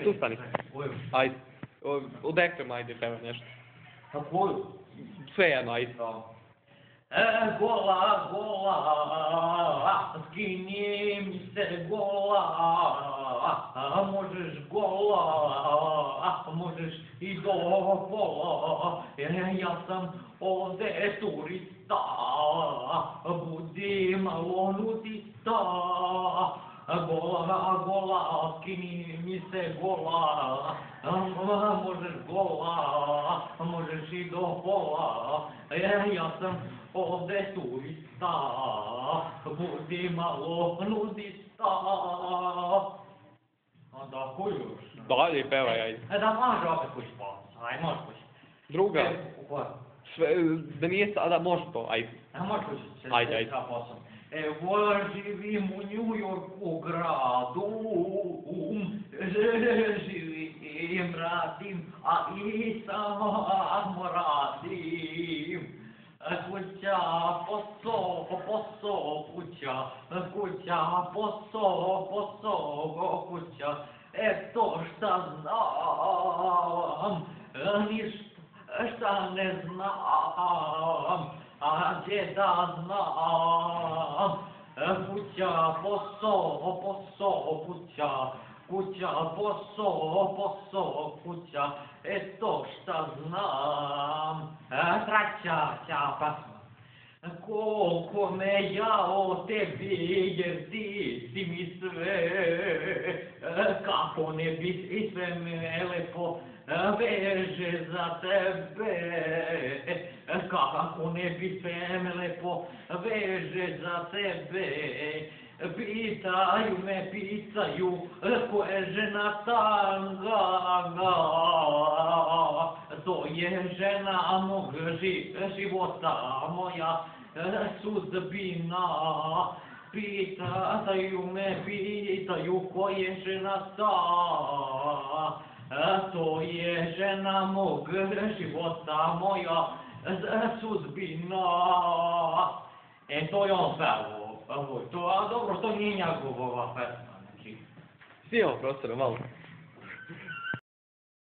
Tu stani. Ajde. Odekle, ajde, pevaj nešto. A koju? Svejedno, ajde. Gola, gola, skini mi se gola, možeš gola, možeš i do pola, ja sam ovde turista, budi malo nudista, gola, gola, skini mi se gola, možeš gola, možeš i do pola, ja sam ovde turista, budi malo nudista. A da, koju još? Dalje, pevaj, ajde. Da može opet kući pa, aj može kući. Druga. Koja? Da nije sada, može to, ajde. Može kući. Ajde, ajde. Evo živim u New Yorku gradu, živim, radim, a i samo radim. Kuća, posao, posao, kuća, posao, posao, kuća. Eto šta znam, ništa ne znam, a gdje da znam. Kuća, posao, posao, kuća, posao, posao, kuća. Eto šta znam, treća pesma. Koliko me ja o tebi, jer ti si mi sve, kako ne bi i sve me lepo veže za tebe, kako ne bi sve me lepo veže za tebe. Pitaju me, pitaju, ko je žena tanga, to je žena mog života, moja sudbina. Pitaju me, pitaju, ko je žena ta, to je žena mog života, moja sudbina. To je on pevao. A dobro, to nije njegova pesma, znači. Snimamo prostora, malo.